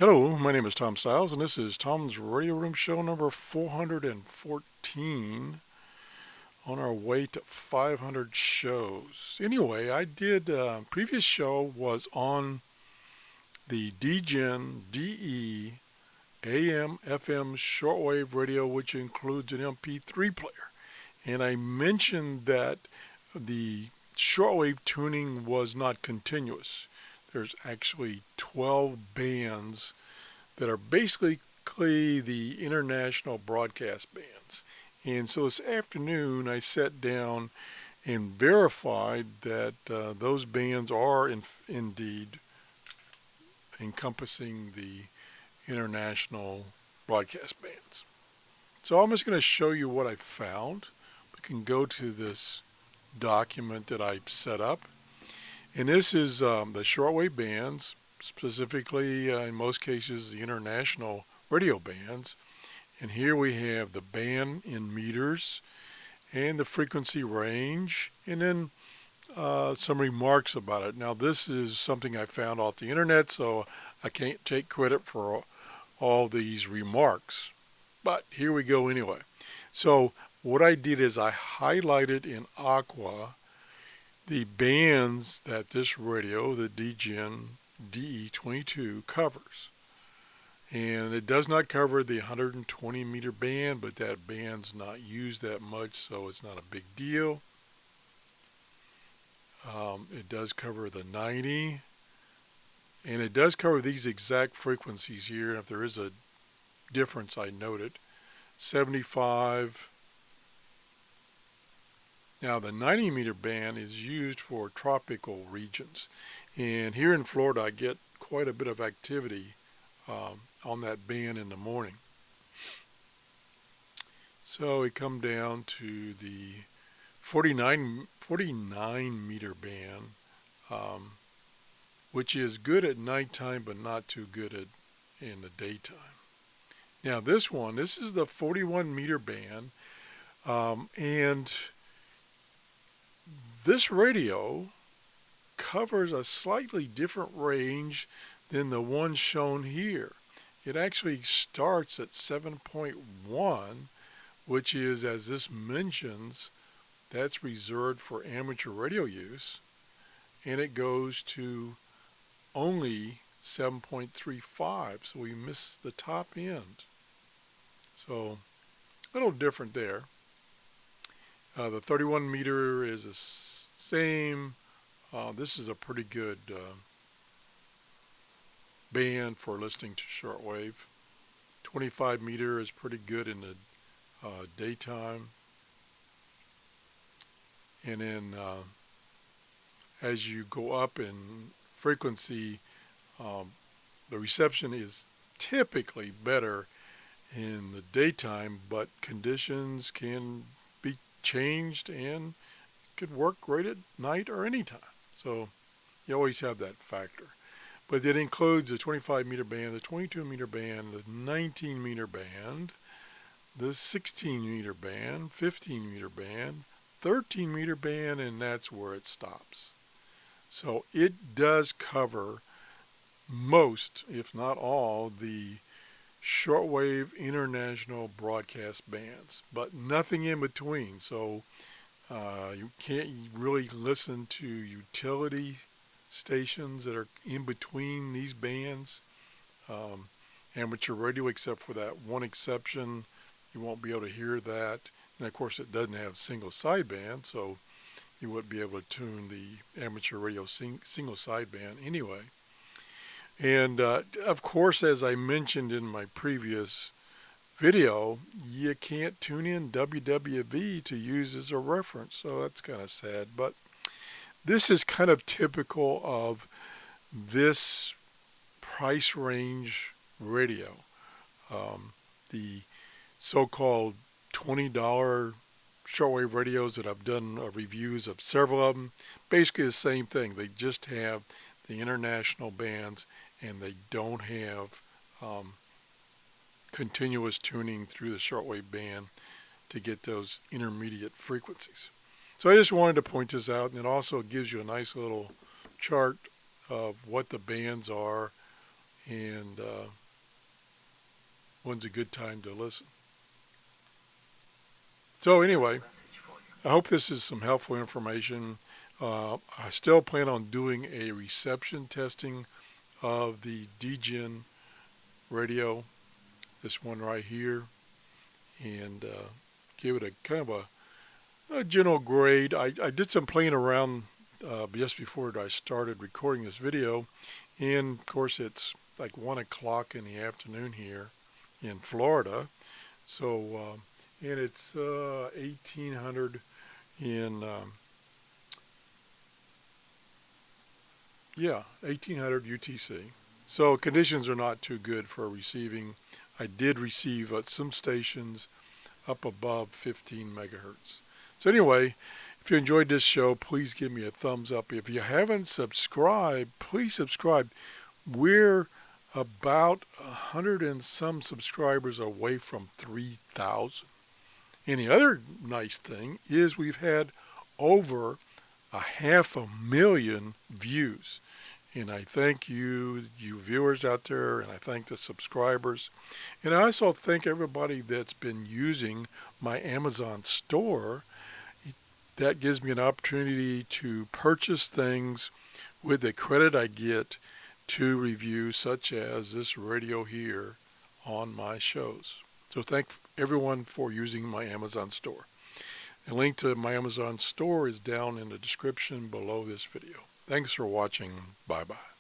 Hello, my name is Tom Stiles, and this is Tom's Radio Room Show number 414 on our way to 500 shows. Anyway, I did, previous show was on the Degen DE AM FM shortwave radio, which includes an MP3 player. And I mentioned that the shortwave tuning was not continuous. There's actually 12 bands that are basically the international broadcast bands. And so this afternoon I sat down and verified that those bands are indeed encompassing the international broadcast bands. So I'm just going to show you what I found. We can go to this document that I set up. And this is the Shortwave bands, specifically in most cases the international radio bands. And here we have the band in meters and the frequency range, and then some remarks about it. Now this is something I found off the internet, so I can't take credit for all these remarks. But here we go anyway. So what I did is I highlighted in aqua the bands that this radio, the Degen DE22, covers. And it does not cover the 120 meter band, but that band's not used that much, so it's not a big deal. It does cover the 90, and it does cover these exact frequencies here. And if there is a difference, I note it. 75. Now the 90 meter band is used for tropical regions, and here in Florida I get quite a bit of activity on that band in the morning. So we come down to the 49 meter band, which is good at nighttime but not too good in the daytime. Now this is the 41 meter band, and this radio covers a slightly different range than the one shown here. It actually starts at 7.1, which is, as this mentions, that's reserved for amateur radio use, and it goes to only 7.35, so we miss the top end. So a little different there. The 31 meter is the same. This is a pretty good band for listening to shortwave. 25 meter is pretty good in the daytime. And then as you go up in frequency, the reception is typically better in the daytime, but conditions can be changed and could work great at night or anytime. So you always have that factor. But it includes the 25 meter band, the 22 meter band, the 19 meter band, the 16 meter band, 15 meter band, 13 meter band, and that's where it stops. So it does cover most, if not all, the shortwave international broadcast bands, but nothing in between. So you can't really listen to utility stations that are in between these bands. Amateur radio, except for that one exception, you won't be able to hear that. And of course it doesn't have single sideband, so you wouldn't be able to tune the amateur radio single sideband anyway. And of course, as I mentioned in my previous video, you can't tune in WWV to use as a reference, so that's kind of sad. But this is kind of typical of this price range radio. The so-called $20 shortwave radios that I've done reviews of several of them, basically the same thing. They just have the international bands, and they don't have continuous tuning through the shortwave band to get those intermediate frequencies. So I just wanted to point this out, and it also gives you a nice little chart of what the bands are and when's a good time to listen. So anyway, I hope this is some helpful information. I still plan on doing a reception testing of the Degen radio, this one right here, and give it a kind of a general grade. I did some playing around just before I started recording this video, and of course it's like 1 o'clock in the afternoon here in Florida. So and it's 1800 in 1800 UTC. So conditions are not too good for receiving. I did receive some stations up above 15 megahertz. So anyway, if you enjoyed this show, please give me a thumbs up. If you haven't subscribed, please subscribe. We're about 100 and some subscribers away from 3,000. And the other nice thing is we've had over 500,000 views. And I thank you viewers out there, and I thank the subscribers. And I also thank everybody that's been using my Amazon store. That gives me an opportunity to purchase things with the credit I get to reviews such as this radio here on my shows. So thank everyone for using my Amazon store. A link to my Amazon store is down in the description below this video. Thanks for watching. Bye-bye.